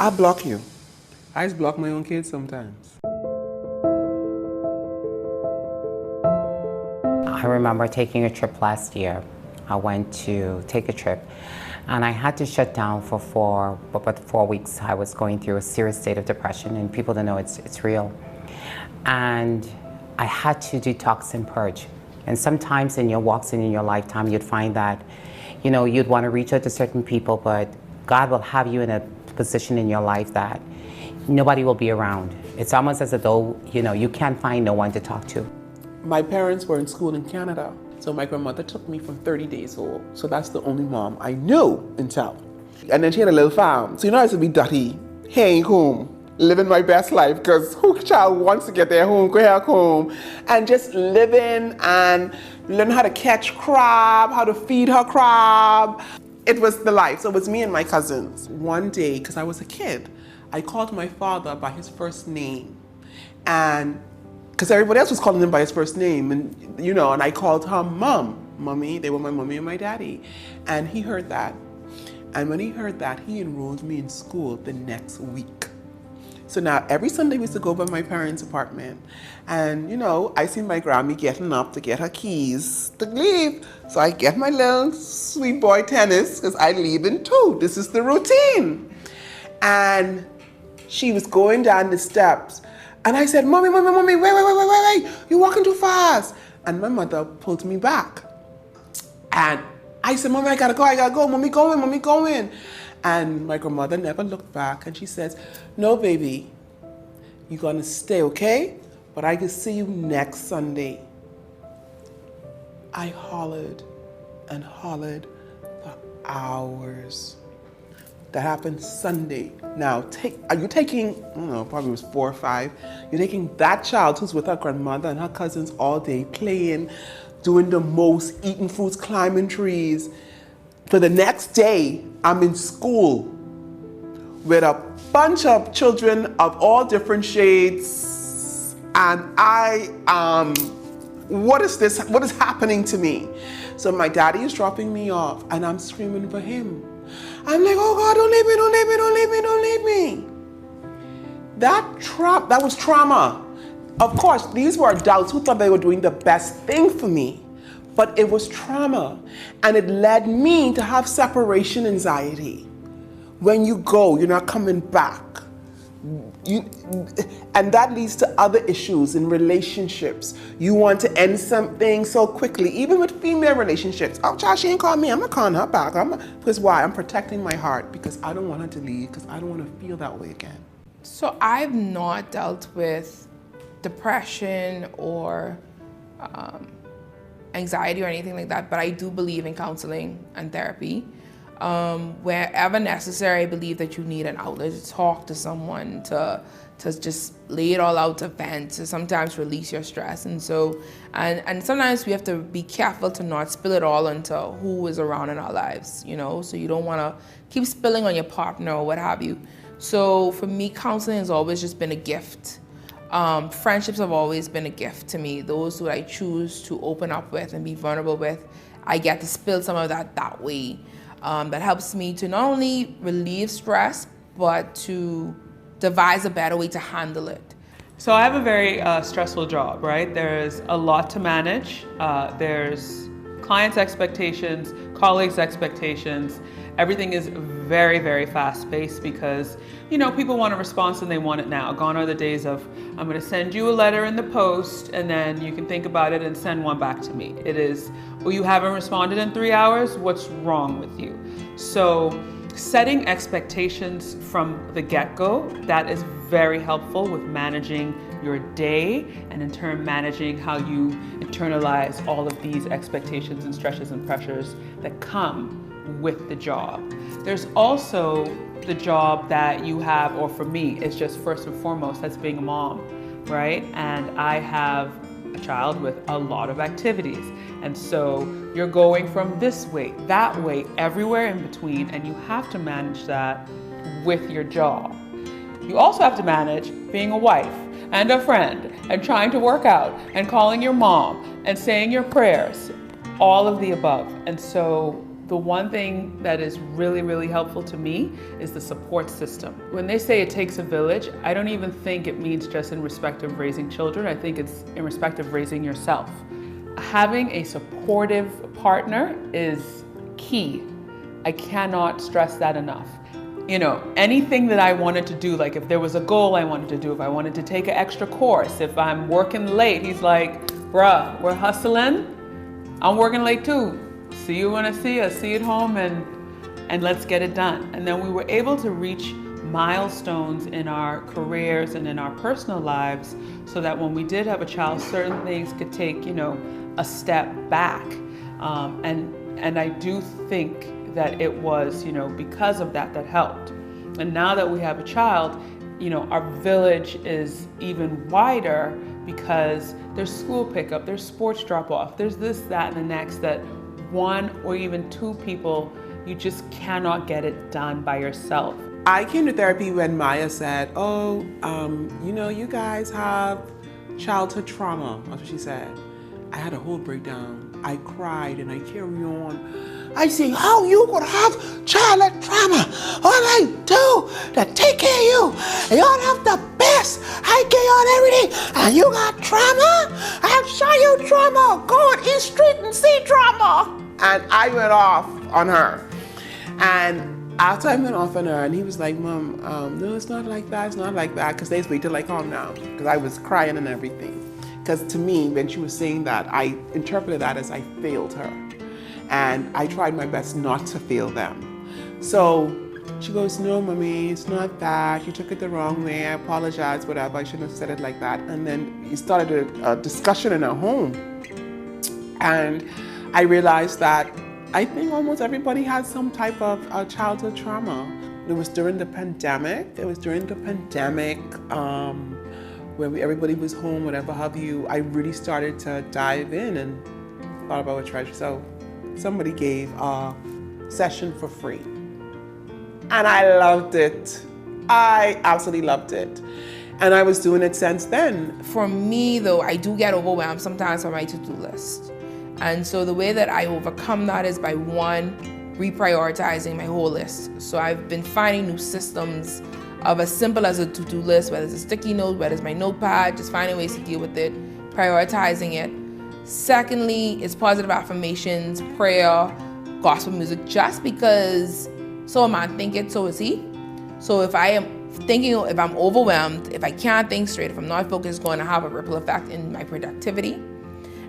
I block you. I just block my own kids sometimes. I remember taking a trip last year. I went to take a trip and I had to shut down for 4 weeks. I was going through a serious state of depression, and people don't know it's real. And I had to detox and purge. And sometimes in your walks and in your lifetime, you'd find that, you'd want to reach out to certain people, but God will have you in a position in your life that nobody will be around. It's almost as though, you can't find no one to talk to. My parents were in school in Canada, so my grandmother took me from 30 days old. So that's the only mom I knew in town. And then she had a little farm. So I used to be dirty, hang home, living my best life, because who child wants to get their home, go back home, and just living and learn how to catch crab, how to feed her crab. It was the life. So it was me and my cousins. One day, because I was a kid, I called my father by his first name. And because everybody else was calling him by his first name, and I called her mommy. They were my mommy and my daddy. And he heard that. And when he heard that, he enrolled me in school the next week. So now every Sunday we used to go by my parents' apartment. And I see my Grammy getting up to get her keys to leave. So I get my little sweet boy tennis, because I leave in 2. This is the routine. And she was going down the steps. And I said, Mommy, wait, you're walking too fast. And my mother pulled me back. And I said, Mommy, I gotta go, Mommy going. And my grandmother never looked back, and she says, no, baby, you're gonna stay, okay? But I can see you next Sunday. I hollered and hollered for hours. That happened Sunday. Now, are you taking, I don't know, probably it was 4 or 5. You're taking that child who's with her grandmother and her cousins all day, playing, doing the most, eating fruits, climbing trees. For the next day, I'm in school with a bunch of children of all different shades. And what is this? What is happening to me? So my daddy is dropping me off, and I'm screaming for him. I'm like, oh God, don't leave me. That was trauma. Of course, these were adults who thought they were doing the best thing for me, but it was trauma. And it led me to have separation anxiety. When you go, you're not coming back. And that leads to other issues in relationships. You want to end something so quickly, even with female relationships. Oh, child, she ain't called me. I'm not calling her back. Because why? I'm protecting my heart, because I don't want her to leave, because I don't want to feel that way again. So I've not dealt with depression or anxiety or anything like that, but I do believe in counseling and therapy. Wherever necessary, I believe that you need an outlet to talk to someone, to just lay it all out, to vent, to sometimes release your stress. And so, and sometimes we have to be careful to not spill it all into who is around in our lives, so you don't want to keep spilling on your partner or what have you. So for me, counseling has always just been a gift. Friendships have always been a gift to me. Those who I choose to open up with and be vulnerable with, I get to spill some of that way. That helps me to not only relieve stress, but to devise a better way to handle it. So I have a very stressful job, right? There's a lot to manage. There's clients' expectations, colleagues' expectations. Everything is very, very fast-paced because, people want a response and they want it now. Gone are the days of, I'm going to send you a letter in the post and then you can think about it and send one back to me. It is, oh, you haven't responded in 3 hours? What's wrong with you? So setting expectations from the get-go, that is very helpful with managing your day and in turn managing how you internalize all of these expectations and stresses and pressures that come with the job. There's also the job that you have, or for me, it's just first and foremost, that's being a mom, right? And I have a child with a lot of activities. And so you're going from this way, that way, everywhere in between, and you have to manage that with your job. You also have to manage being a wife and a friend and trying to work out and calling your mom and saying your prayers, all of the above. And so The one thing that is really, really helpful to me is the support system. When they say it takes a village, I don't even think it means just in respect of raising children. I think it's in respect of raising yourself. Having a supportive partner is key. I cannot stress that enough. You know, anything that I wanted to do, like if there was a goal I wanted to do, if I wanted to take an extra course, if I'm working late, he's like, bruh, we're hustling. I'm working late too. See you when I see you. See you at home and let's get it done. And then we were able to reach milestones in our careers and in our personal lives so that when we did have a child, certain things could take, you know, a step back. And I do think that it was, you know, because of that helped. And now that we have a child, you know, our village is even wider because there's school pickup, there's sports drop off, there's this, that, and the next, that one or even two people, you just cannot get it done by yourself. I came to therapy when Maya said, oh, you know, you guys have childhood trauma. That's what she said. I had a whole breakdown. I cried and I carried on. I say, how you gonna have childhood trauma? All I do to take care of you. And y'all have the best. I get y'all everything. And you got trauma? I'll show you trauma. Go on East Street and see trauma. And I went off on her. And after I went off on her, and he was like, Mom, no, it's not like that. It's not like that. Because they just wait till I calm down. Because I was crying and everything. Because to me, when she was saying that, I interpreted that as I failed her. And I tried my best not to fail them. So she goes, no, Mommy, it's not that. You took it the wrong way. I apologize, whatever. I shouldn't have said it like that. And then we started a discussion in our home. And I realized that I think almost everybody had some type of childhood trauma. It was during the pandemic. When everybody was home, whatever have you, I really started to dive in and thought about what treasure. So somebody gave a session for free. And I loved it. I absolutely loved it. And I was doing it since then. For me, though, I do get overwhelmed sometimes by my to-do list. And so the way that I overcome that is by, one, reprioritizing my whole list. So I've been finding new systems of as simple as a to-do list, whether it's a sticky note, whether it's my notepad, just finding ways to deal with it, prioritizing it. Secondly, it's positive affirmations, prayer, gospel music, just because so a man thinketh, so is he. So if I am thinking, if I'm overwhelmed, if I can't think straight, if I'm not focused, it's going to have a ripple effect in my productivity.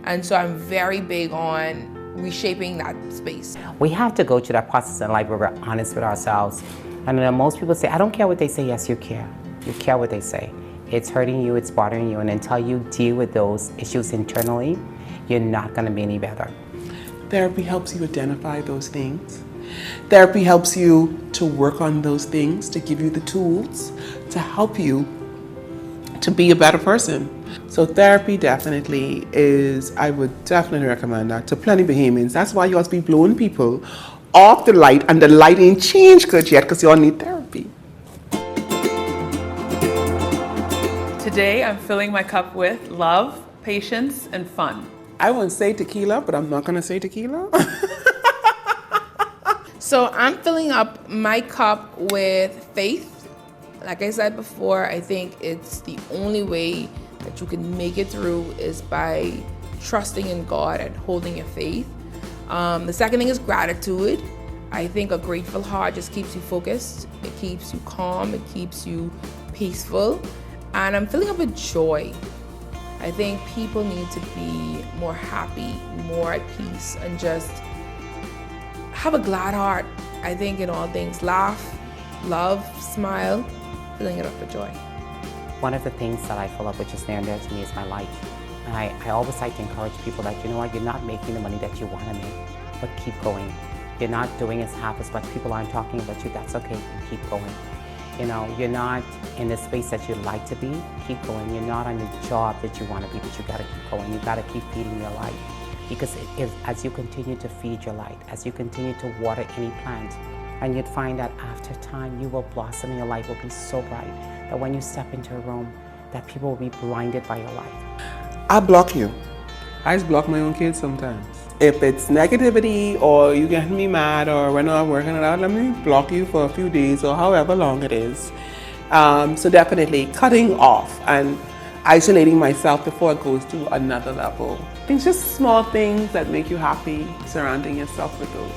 And so I'm very big on reshaping that space. We have to go through that process in life where we're honest with ourselves. And then most people say, I don't care what they say. Yes, you care. You care what they say. It's hurting you, it's bothering you, and until you deal with those issues internally, you're not gonna be any better. Therapy helps you identify those things. Therapy helps you to work on those things, to give you the tools to help you to be a better person. So therapy definitely is, I would definitely recommend that to plenty of Bahamians. That's why you ought to be blowing people off the light, and the light ain't changed good yet because you all need therapy. Today, I'm filling my cup with love, patience, and fun. I wouldn't say tequila, but I'm not gonna say tequila. So I'm filling up my cup with faith. Like I said before, I think it's the only way that you can make it through is by trusting in God and holding your faith. The second thing is gratitude. I think a grateful heart just keeps you focused. It keeps you calm. It keeps you peaceful. And I'm filling up with joy. I think people need to be more happy, more at peace, and just have a glad heart. I think in all things, laugh, love, smile, filling it up with joy. One of the things that I fill up with just near and dear to me is my life. And I always like to encourage people that, you know what, you're not making the money that you want to make, but keep going. You're not doing as half as much. People aren't talking about you. That's okay. Keep going. You know, you're not in the space that you'd like to be. Keep going. You're not on the job that you want to be, but you got to keep going. You got to keep feeding your light. Because as you continue to feed your light, as you continue to water any plant, and you'd find that after time you will blossom and your light will be so bright that when you step into a room, that people will be blinded by your light. I block you. I just block my own kids sometimes. If it's negativity or you getting me mad or we're not working it out, let me block you for a few days or however long it is. So definitely cutting off and isolating myself before it goes to another level. It's just small things that make you happy, surrounding yourself with those.